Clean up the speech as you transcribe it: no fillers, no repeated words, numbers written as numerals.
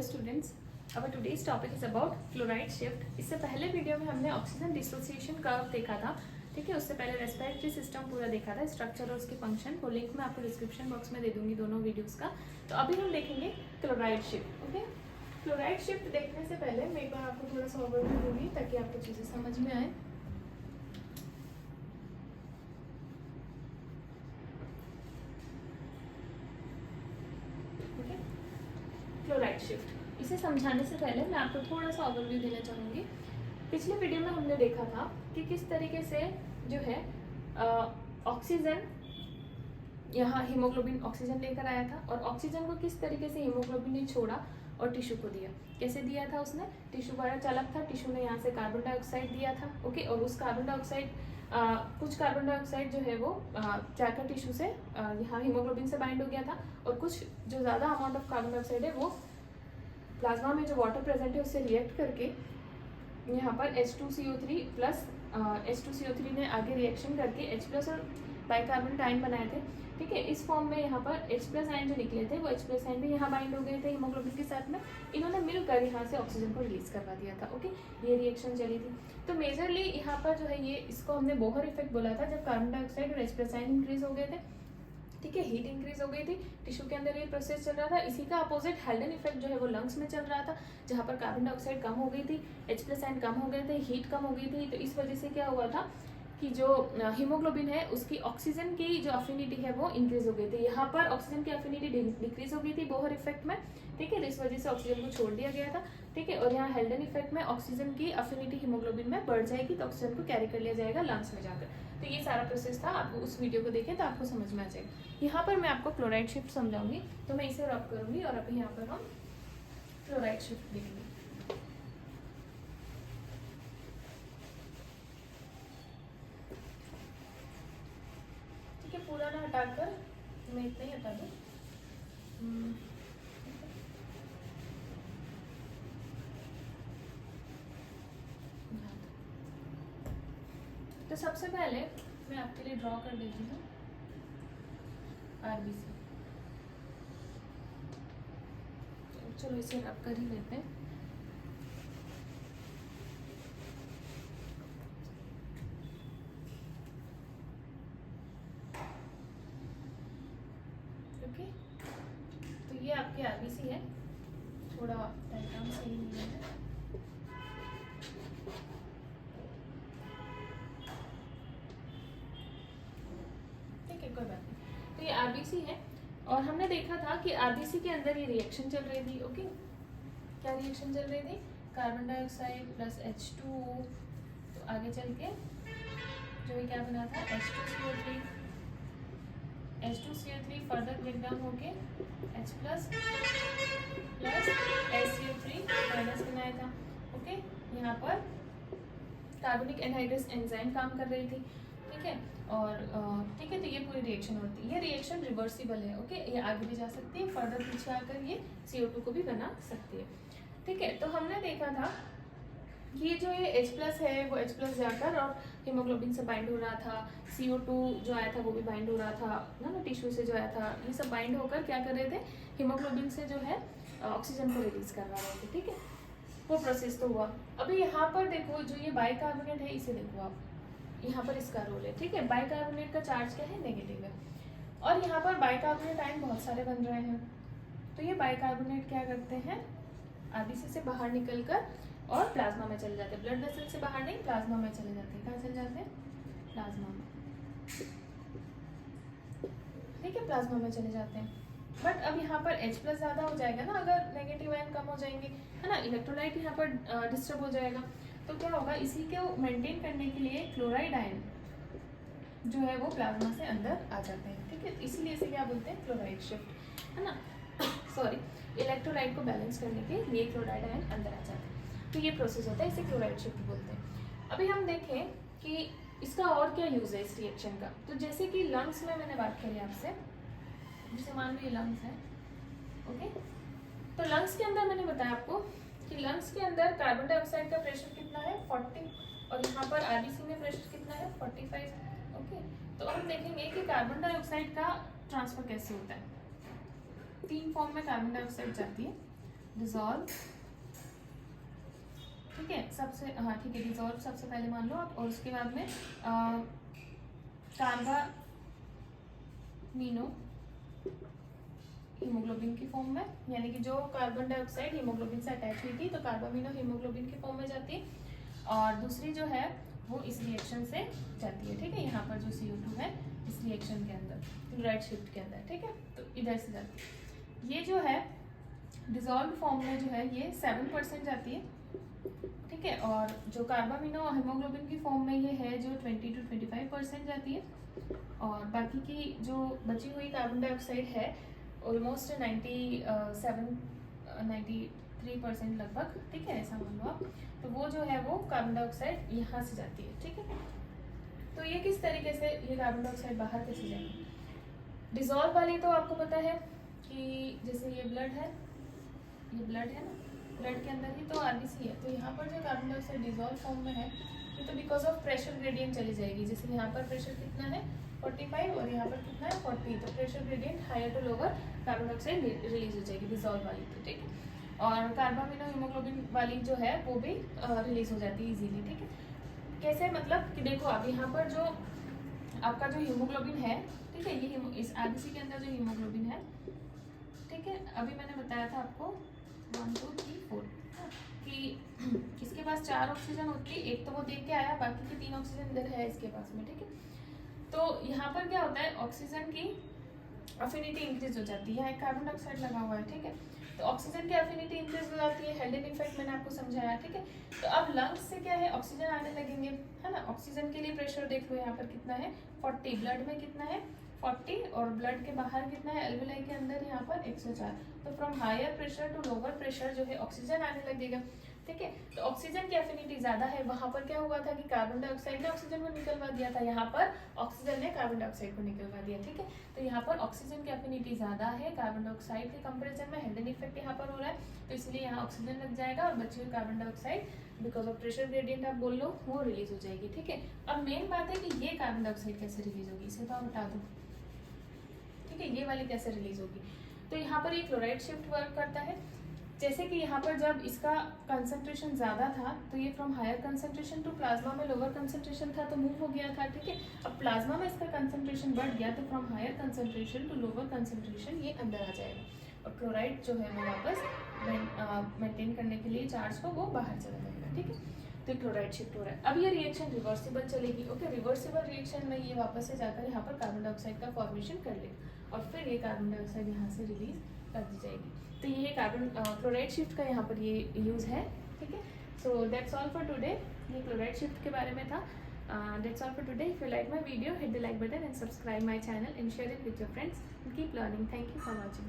students, our today's topic is about chloride shift. इससे पहले video में हमने ऑक्सीजन डिसोसिएशन कर्व देखा था, ठीक है। उससे पहले रेस्पिरेटरी सिस्टम पूरा देखा था, स्ट्रक्चर और उसकी फंक्शन, वो लिंक मैं आपको डिस्क्रिप्शन बॉक्स में दे दूंगी दोनों वीडियोस का। तो अभी हम देखेंगे chloride shift. Okay, chloride shift देखने से पहले मैं एक बार आपको थोड़ा सा ओवरव्यू दूंगी ताकि आपको चीज़ें समझ में आए। क्लोराइड शिफ्ट, इसे समझाने से पहले मैं आपको थोड़ा सा ओवरव्यू देना चाहूँगी। पिछले वीडियो में हमने देखा था कि किस तरीके से जो है ऑक्सीजन, यहाँ हीमोग्लोबिन ऑक्सीजन लेकर आया था और ऑक्सीजन को किस तरीके से हीमोग्लोबिन ने छोड़ा और टिश्यू को दिया। कैसे दिया था उसने? टिश्यू बड़ा चालक था, टिश्यू ने यहाँ से कार्बन डाइऑक्साइड दिया था। ओके, और उस कार्बन डाइऑक्साइड कुछ कार्बन डाइऑक्साइड जो है वो जाकर टिश्यू से यहाँ हीमोग्लोबिन से बाइंड हो गया था, और कुछ जो ज़्यादा अमाउंट ऑफ कार्बन डाइऑक्साइड है वो प्लाज्मा में जो वाटर प्रेजेंट है उससे रिएक्ट करके यहाँ पर H2CO3 प्लस H2CO3 ने आगे रिएक्शन करके H प्लस और बाइकार्बोनेट आयन बनाए थे, ठीक है। इस फॉर्म में यहाँ पर H प्लस आयन जो निकले थे वो H प्लस आयन भी यहाँ बाइंड हो गए थे हीमोग्लोबिन के साथ में। इन्होंने मिलकर यहाँ से ऑक्सीजन को रिलीज करवा दिया था। ओके, ये रिएक्शन चली थी। तो मेजरली यहाँ पर जो है ये, इसको हमने बोहर इफेक्ट बोला था, जब कार्बन डाइऑक्साइड और H प्लस आयन इंक्रीज हो गए थे, ठीक है, हीट इंक्रीज हो गई थी, टिश्यू के अंदर ये प्रोसेस चल रहा था। इसी का अपोजिट हेल्डन इफेक्ट जो है वो लंग्स में चल रहा था, जहाँ पर कार्बन डाइऑक्साइड कम हो गई थी, H प्लस आयन कम हो गए थे, हीट कम हो गई थी। तो इस वजह से क्या हुआ था कि जो हीमोग्लोबिन है उसकी ऑक्सीजन की जो अफिनिटी है वो इंक्रीज हो गई थी। यहाँ पर ऑक्सीजन की अफिनिटी डिक्रीज हो गई थी बोहर इफेक्ट में, ठीक है। तो इस वजह से ऑक्सीजन को छोड़ दिया गया था, ठीक है। और यहाँ हेल्डन इफेक्ट में ऑक्सीजन की अफिनिटी हीमोग्लोबिन में बढ़ जाएगी तो ऑक्सीजन को कैरी कर लिया जाएगा लंग्स में जाकर। तो ये सारा प्रोसेस था, आप उस वीडियो को देखें तो आपको समझ में आ जाएगा। यहाँ पर मैं आपको क्लोराइड शिफ्ट समझाऊंगी, तो मैं इसे रब करूंगी और अभी यहाँ पर हम क्लोराइड शिफ्ट देखेंगे। ठीक है, पूरा ना हटाकर मैं इतना ही हटा दूँ। तो सबसे पहले मैं आपके लिए ड्रॉ कर देती हूँ आरबीसी। चलो इसे रब कर ही लेते हैं। ओके, तो ये आपकी आरबीसी है, थोड़ा डायग्राम सही नहीं है, ठीक है, कोई बात नहीं। तो ये आरबीसी है और हमने देखा था कि आरबीसी के अंदर ये रिएक्शन चल रही थी। ओके, क्या रिएक्शन चल रही थी? कार्बन डाइऑक्साइड प्लस H2O, तो आगे चल के जो ये क्या बना था H2CO3 फर्दर ब्रेक डाउन होके H प्लस SCO3 माइनस बनाया था। ओके, यहाँ पर कार्बोनिक एनहाइड्रेस एंजाइम काम कर रही थी, ठीक है। और ठीक है, तो ये पूरी रिएक्शन होती है। ये रिएक्शन रिवर्सिबल है। ओके, ये आगे भी जा सकती है, फर्दर पीछे आकर ये CO2 को भी बना सकती है, ठीक है। तो हमने देखा था कि जो ये H प्लस है वो H प्लस जाकर और हीमोग्लोबिन से बाइंड हो रहा था, CO2 जो आया था वो भी बाइंड हो रहा था ना, टिश्यू से जो आया था, ये सब बाइंड होकर क्या कर रहे थे, हीमोग्लोबिन से जो है ऑक्सीजन को रिलीज करवा रहे थे, ठीक है। वो प्रोसेस तो हुआ। अभी यहाँ पर देखो, जो ये बाइकार्बोनेट है इसे देखो आप, यहाँ पर इसका रोल है, ठीक है। बाइकार्बोनेट का चार्ज क्या है? नेगेटिव है। और यहाँ पर बाइकार्बोनेट आयन बहुत सारे बन रहे हैं, तो ये बाइकार्बोनेट क्या करते हैं, आरबीसी से बाहर निकलकर और प्लाज्मा में चले जाते हैं। ब्लड वेसल से बाहर नहीं, प्लाज्मा में चले जाते हैं। कहाँ चले जाते हैं? प्लाज्मा में, ठीक है, प्लाज्मा में चले जाते हैं। बट अब यहाँ पर H प्लस ज़्यादा हो जाएगा ना, अगर नेगेटिव आयन कम हो जाएंगे, है ना, इलेक्ट्रोलाइट यहाँ पर डिस्टर्ब हो जाएगा। तो क्या होगा, इसी को मेंटेन करने के लिए क्लोराइड आयन जो है वो प्लाज्मा से अंदर आ जाते हैं, ठीक है। इसीलिए इसे क्या बोलते हैं? क्लोराइड शिफ्ट, है ना। सॉरी, इलेक्ट्रोलाइट को बैलेंस करने के लिए क्लोराइड आयन अंदर आ जाते हैं, तो ये प्रोसेस होता है, इसे क्लोराइड शिफ्ट बोलते हैं। अभी हम देखें कि इसका और क्या यूज़ है इस रिएक्शन का। तो जैसे कि लंग्स में मैंने बात करी आपसे, जैसे मान लो ये लंग्स है, ओके। तो लंग्स के अंदर मैंने बताया आपको कि लंग्स के अंदर कार्बन डाइऑक्साइड का प्रेशर कितना है? 40, और यहाँ पर आरबीसी में प्रेशर कितना है? 45, ओके। तो हम देखेंगे कि कार्बन डाइऑक्साइड का ट्रांसफर कैसे होता है। 3 फॉर्म में कार्बन डाइऑक्साइड जाती है। डिजॉल्व, ठीक है, सबसे हाँ ठीक है, डिजॉल्व सबसे पहले मान लो आप, और उसके बाद में कार्बामीनो हीमोग्लोबिन की फॉर्म में, यानी कि जो कार्बन डाइऑक्साइड हीमोग्लोबिन से अटैच हुई थी तो कार्बामीनो हीमोग्लोबिन की फॉर्म में जाती है, और दूसरी जो है वो इस रिएक्शन से जाती है, ठीक है, यहाँ पर जो CO2 है इस रिएक्शन के अंदर, क्लोराइड शिफ्ट के अंदर, ठीक है, तो इधर से जाती है। ये जो है डिजॉल्व फॉर्म में जो है ये 7% जाती है, ठीक है, और जो कार्बामीनो हीमोग्लोबिन की फॉर्म में ये है जो 20 to 25% जाती है, और बाकी की जो बची हुई कार्बन डाइऑक्साइड है ऑलमोस्ट 93% लगभग, ठीक है, ऐसा मान लो आप, तो वो जो है वो कार्बन डाइऑक्साइड यहाँ से जाती है, ठीक है। तो ये किस तरीके से ये कार्बन डाइऑक्साइड बाहर कैसे जाएगी? डिजॉल्व वाली तो आपको पता है कि जैसे ये ब्लड है ना, ब्लड के अंदर ही तो आरबीसी है, तो यहाँ पर जो कार्बन डाइऑक्साइड डिजॉल्व फॉर्म में है ये तो बिकॉज ऑफ प्रेशर ग्रेडियंट चली जाएगी, जैसे यहाँ पर प्रेशर कितना है 45 और यहाँ पर कितना है 40, तो pressure gradient higher to lower carbon dioxide release हो जाएगी डिजॉल्व वाली तो, ठीक है, और कार्बामीनो हीमोग्लोबिन वाली जो है वो भी रिलीज हो जाती है इजीली, ठीक है। कैसे, मतलब कि देखो आप यहाँ पर जो आपका जो हीमोग्लोबिन है, ठीक है, ये इस आरबीसी के अंदर जो हीमोग्लोबिन है, ठीक है, अभी मैंने बताया था आपको 1 2 3 4 कि इसके पास 4 ऑक्सीजन होती है, एक तो वो दे के आया, बाकी के 3 ऑक्सीजन इधर है इसके पास में, ठीक है। तो यहाँ पर क्या होता है, ऑक्सीजन की अफिनिटी इंक्रीज हो जाती है, यहाँ एक कार्बन डाइऑक्साइड लगा हुआ है, ठीक है, तो ऑक्सीजन की अफिनिटी इंक्रीज हो जाती है, हेल्डेन इफेक्ट मैंने आपको समझाया, ठीक है। तो अब लंग्स से क्या है, ऑक्सीजन आने लगेंगे, है ना, ऑक्सीजन के लिए प्रेशर देख लो यहाँ पर कितना है 40, ब्लड में कितना है 40, और ब्लड के बाहर कितना है एल्वेलाई के अंदर यहाँ पर 104, तो from higher pressure to lower pressure जो है ऑक्सीजन आने लगेगा, ठीक है। तो ऑक्सीजन की एफिनिटी ज्यादा है, वहां पर क्या हुआ था कि कार्बन डाइऑक्साइड ने ऑक्सीजन को निकलवा दिया था, यहाँ पर ऑक्सीजन ने कार्बन डाइऑक्साइड को निकलवा दिया, ठीक है। तो यहाँ पर ऑक्सीजन की एफिनिटी ज्यादा है कार्बन डाइऑक्साइड के कंपैरिजन में, हेल्डेन इफेक्ट यहाँ पर हो रहा है, तो इसलिए यहाँ ऑक्सीजन लग जाएगा और बची हुई carbon dioxide because of pressure gradient आप बोल लो वो रिलीज हो जाएगी, ठीक है। अब मेन बात है कि ये कार्बन डाइऑक्साइड कैसे रिलीज होगी, इसे तो आप हटा दो, ठीक है, ये वाली कैसे रिलीज होगी। तो यहाँ पर ये क्लोराइड शिफ्ट वर्क करता है, जैसे कि यहाँ पर जब इसका कंसंट्रेशन ज़्यादा था तो ये from higher concentration to plasma में लोअर कंसंट्रेशन था तो मूव हो गया था, ठीक है। अब प्लाज्मा में इसका कंसंट्रेशन बढ़ गया तो from higher concentration to lower concentration ये अंदर आ जाएगा, और क्लोराइड जो है वो वापस मेंटेन करने के लिए चार्ज को वो बाहर चला जाएगा, ठीक है। तो क्लोराइड शिफ्ट हो रहा है। अब ये रिएक्शन रिवर्सिबल चलेगी, ओके, रिवर्सिबल रिएक्शन में ये वापस से जाकर यहाँ पर कार्बन डाइऑक्साइड का फॉर्मेशन कर लेगा और फिर ये कार्बन डाइऑक्साइड यहाँ से रिलीज कर दी जाएगी। तो ये कार्बन क्लोराइड शिफ्ट का यहाँ पर ये यूज़ है, ठीक है। So that's all for today, ये क्लोराइड शिफ्ट के बारे में था। That's all for today. If you like my video hit the like button and subscribe my channel and share it with your friends and keep learning. Thank you for watching.